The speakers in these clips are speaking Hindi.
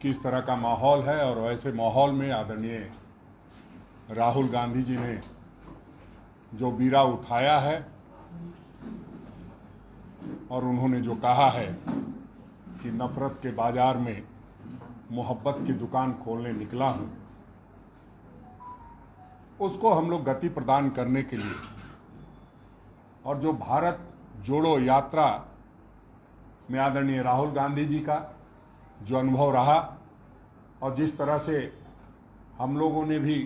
किस तरह का माहौल है, और वैसे माहौल में आदरणीय राहुल गांधी जी ने जो बीड़ा उठाया है और उन्होंने जो कहा है कि नफरत के बाजार में मोहब्बत की दुकान खोलने निकला हूं, उसको हम लोग गति प्रदान करने के लिए और जो भारत जोड़ो यात्रा में आदरणीय राहुल गांधी जी का जो अनुभव रहा और जिस तरह से हम लोगों ने भी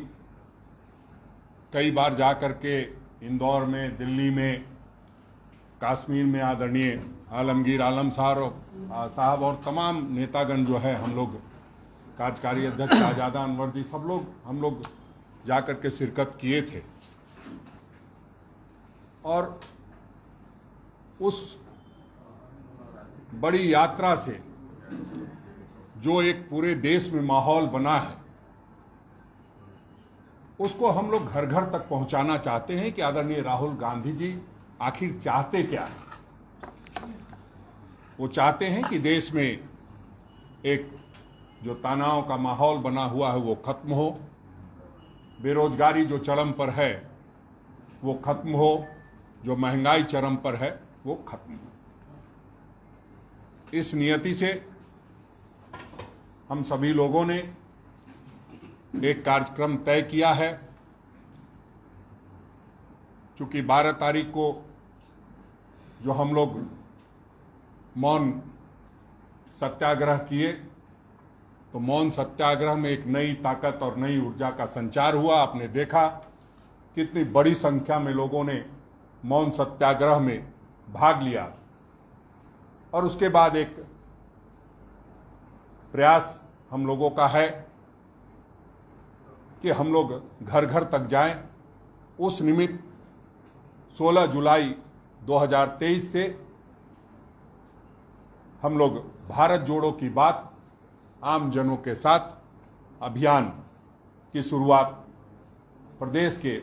कई बार जा कर के इंदौर में, दिल्ली में, कश्मीर में आदरणीय आलमगीर आलम साहब और तमाम नेतागण जो है, हम लोग कार्यकारी अध्यक्ष आजादा अनवर जी, सब लोग हम लोग जाकर के शिरकत किए थे। और उस बड़ी यात्रा से जो एक पूरे देश में माहौल बना है, उसको हम लोग घर घर तक पहुंचाना चाहते हैं कि आदरणीय राहुल गांधी जी आखिर चाहते क्या है। वो चाहते हैं कि देश में एक जो तनाव का माहौल बना हुआ है वो खत्म हो, बेरोजगारी जो चरम पर है वो खत्म हो, जो महंगाई चरम पर है वो खत्म हो। इस नियति से हम सभी लोगों ने एक कार्यक्रम तय किया है। क्योंकि 12 तारीख को जो हम लोग मौन सत्याग्रह किए, तो मौन सत्याग्रह में एक नई ताकत और नई ऊर्जा का संचार हुआ। आपने देखा कितनी बड़ी संख्या में लोगों ने मौन सत्याग्रह में भाग लिया और उसके बाद एक प्रयास हम लोगों का है कि हम लोग घर घर तक जाएं। उस निमित्त 16 जुलाई 2023 से हम लोग भारत जोड़ो की बात आम जनों के साथ अभियान की शुरुआत प्रदेश के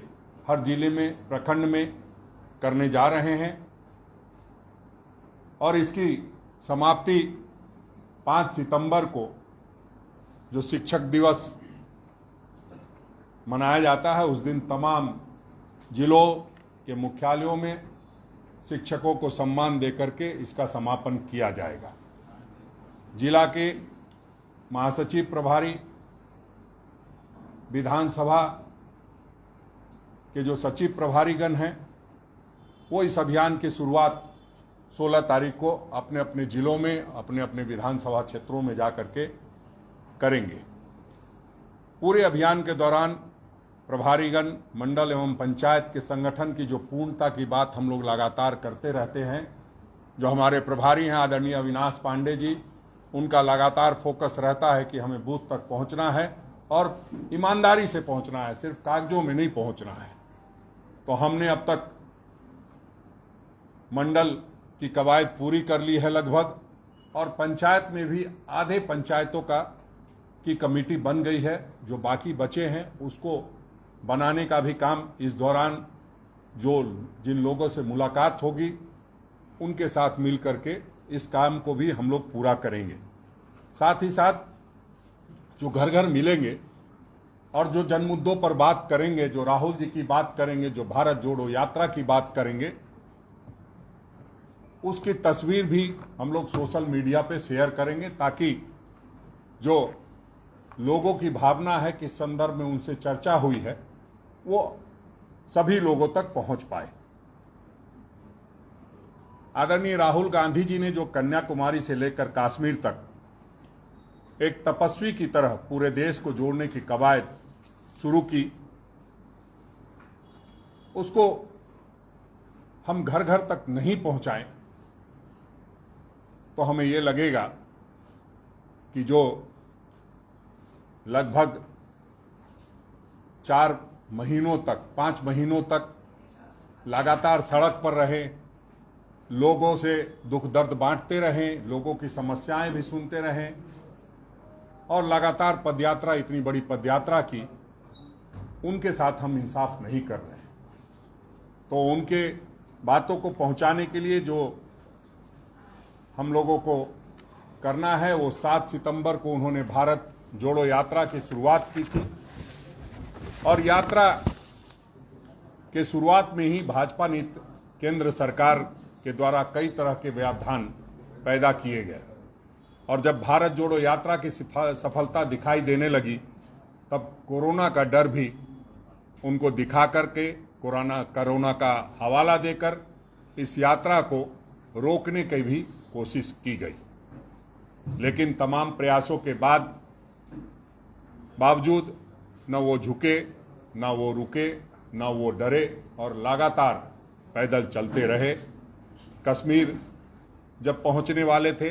हर जिले में, प्रखंड में करने जा रहे हैं और इसकी समाप्ति 5 सितंबर को जो शिक्षक दिवस मनाया जाता है, उस दिन तमाम जिलों के मुख्यालयों में शिक्षकों को सम्मान देकर के इसका समापन किया जाएगा। जिला के महासचिव प्रभारी, विधानसभा के जो सचिव प्रभारीगण हैं, वो इस अभियान की शुरुआत 16 तारीख को अपने अपने जिलों में, अपने अपने विधानसभा क्षेत्रों में जाकर के करेंगे। पूरे अभियान के दौरान प्रभारीगण, मंडल एवं पंचायत के संगठन की जो पूर्णता की बात हम लोग लगातार करते रहते हैं, जो हमारे प्रभारी हैं आदरणीय अविनाश पांडे जी, उनका लगातार फोकस रहता है कि हमें बूथ तक पहुंचना है और ईमानदारी से पहुंचना है, सिर्फ कागजों में नहीं पहुंचना है। तो हमने अब तक मंडल की कवायद पूरी कर ली है लगभग, और पंचायत में भी आधे पंचायतों की कमेटी बन गई है। जो बाकी बचे हैं उसको बनाने का भी काम इस दौरान जिन लोगों से मुलाकात होगी उनके साथ मिल करके इस काम को भी हम लोग पूरा करेंगे। साथ ही साथ जो घर घर मिलेंगे और जो जन मुद्दों पर बात करेंगे, जो राहुल जी की बात करेंगे, जो भारत जोड़ो यात्रा की बात करेंगे, उसकी तस्वीर भी हम लोग सोशल मीडिया पे शेयर करेंगे, ताकि जो लोगों की भावना है कि संदर्भ में उनसे चर्चा हुई है वो सभी लोगों तक पहुंच पाए। आदरणीय राहुल गांधी जी ने जो कन्याकुमारी से लेकर कश्मीर तक एक तपस्वी की तरह पूरे देश को जोड़ने की कवायद शुरू की, उसको हम घर घर तक नहीं पहुंचाएं तो हमें यह लगेगा कि जो लगभग 4 महीनों तक, 5 महीनों तक लगातार सड़क पर रहे, लोगों से दुख दर्द बांटते रहें, लोगों की समस्याएं भी सुनते रहें और लगातार पदयात्रा, इतनी बड़ी पदयात्रा की, उनके साथ हम इंसाफ नहीं कर रहे हैं। तो उनके बातों को पहुंचाने के लिए जो हम लोगों को करना है वो 7 सितंबर को उन्होंने भारत जोड़ो यात्रा की शुरुआत की थी और यात्रा के शुरुआत में ही भाजपा नीति केंद्र सरकार के द्वारा कई तरह के व्यवधान पैदा किए गए और जब भारत जोड़ो यात्रा की सफलता दिखाई देने लगी तब कोरोना का डर भी उनको दिखा करके कोरोना का हवाला देकर इस यात्रा को रोकने की भी कोशिश की गई। लेकिन तमाम प्रयासों के बावजूद न वो झुके, न वो रुके, न वो डरे और लगातार पैदल चलते रहे। कश्मीर जब पहुंचने वाले थे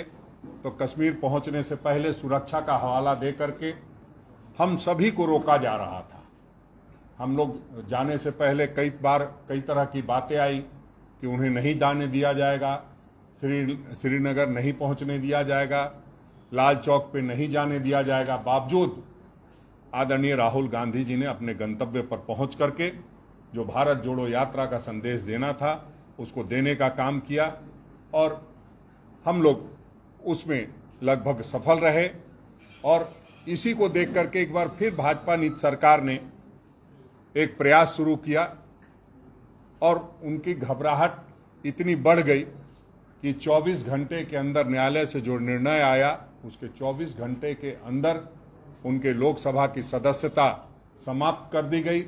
तो कश्मीर पहुंचने से पहले सुरक्षा का हवाला दे करके हम सभी को रोका जा रहा था। हम लोग जाने से पहले कई तरह की बातें आई कि उन्हें नहीं जाने दिया जाएगा, श्रीनगर नहीं पहुंचने दिया जाएगा, लाल चौक पे नहीं जाने दिया जाएगा। बावजूद आदरणीय राहुल गांधी जी ने अपने गंतव्य पर पहुंच करके जो भारत जोड़ो यात्रा का संदेश देना था उसको देने का काम किया और हम लोग उसमें लगभग सफल रहे। और इसी को देख करके एक बार फिर भाजपा नीति सरकार ने एक प्रयास शुरू किया और उनकी घबराहट इतनी बढ़ गई कि 24 घंटे के अंदर न्यायालय से जो निर्णय आया उसके 24 घंटे के अंदर उनके लोकसभा की सदस्यता समाप्त कर दी गई।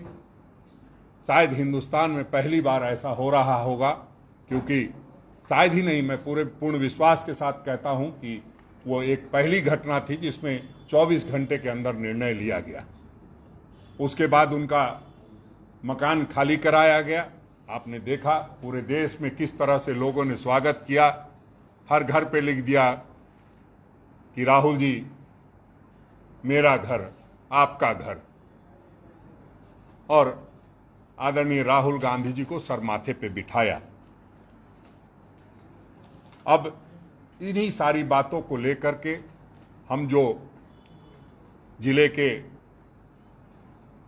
शायद हिंदुस्तान में पहली बार ऐसा हो रहा होगा, क्योंकि शायद ही नहीं, मैं पूर्ण विश्वास के साथ कहता हूं कि वो एक पहली घटना थी जिसमें 24 घंटे के अंदर निर्णय लिया गया। उसके बाद उनका मकान खाली कराया गया। आपने देखा पूरे देश में किस तरह से लोगों ने स्वागत किया। हर घर पे लिख दिया कि राहुल जी मेरा घर आपका घर, और आदरणीय राहुल गांधी जी को सर माथे पे बिठाया। अब इन्हीं सारी बातों को लेकर के हम जो जिले के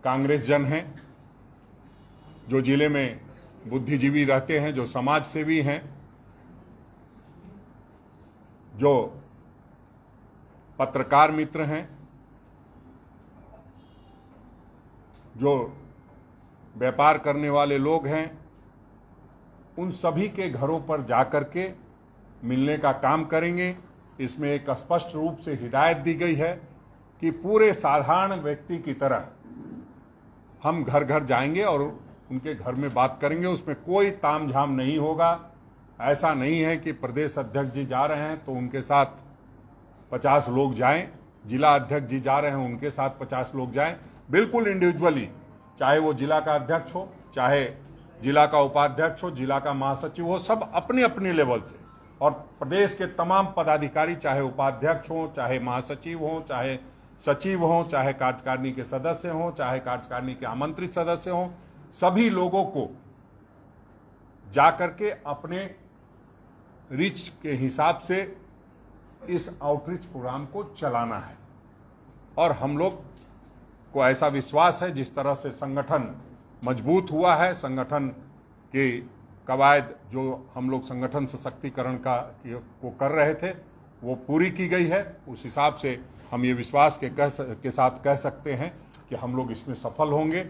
कांग्रेस जन हैं, जो जिले में बुद्धिजीवी रहते हैं, जो समाज सेवी हैं, जो पत्रकार मित्र हैं, जो व्यापार करने वाले लोग हैं, उन सभी के घरों पर जाकर के मिलने का काम करेंगे। इसमें एक स्पष्ट रूप से हिदायत दी गई है कि पूरे साधारण व्यक्ति की तरह हम घर घर जाएंगे और उनके घर में बात करेंगे। उसमें कोई तामझाम नहीं होगा। ऐसा नहीं है कि प्रदेश अध्यक्ष जी जा रहे हैं तो उनके साथ 50 लोग जाएं, जिला अध्यक्ष जी जा रहे हैं उनके साथ 50 लोग जाएं। बिल्कुल इंडिविजुअली, चाहे वो जिला का अध्यक्ष हो, चाहे जिला का उपाध्यक्ष हो, जिला का महासचिव हो, सब अपने अपने लेवल से, और प्रदेश के तमाम पदाधिकारी, चाहे उपाध्यक्ष हो, चाहे महासचिव हो, चाहे सचिव हो, चाहे कार्यकारिणी के सदस्य हो, चाहे कार्यकारिणी के आमंत्रित सदस्य हो, सभी लोगों को जाकर के अपने रीच के हिसाब से इस आउटरीच प्रोग्राम को चलाना है। और हम लोग को ऐसा विश्वास है, जिस तरह से संगठन मजबूत हुआ है, संगठन के कवायद जो हम लोग संगठन सशक्तिकरण को कर रहे थे वो पूरी की गई है। उस हिसाब से हम ये विश्वास के साथ कह सकते हैं कि हम लोग इसमें सफल होंगे।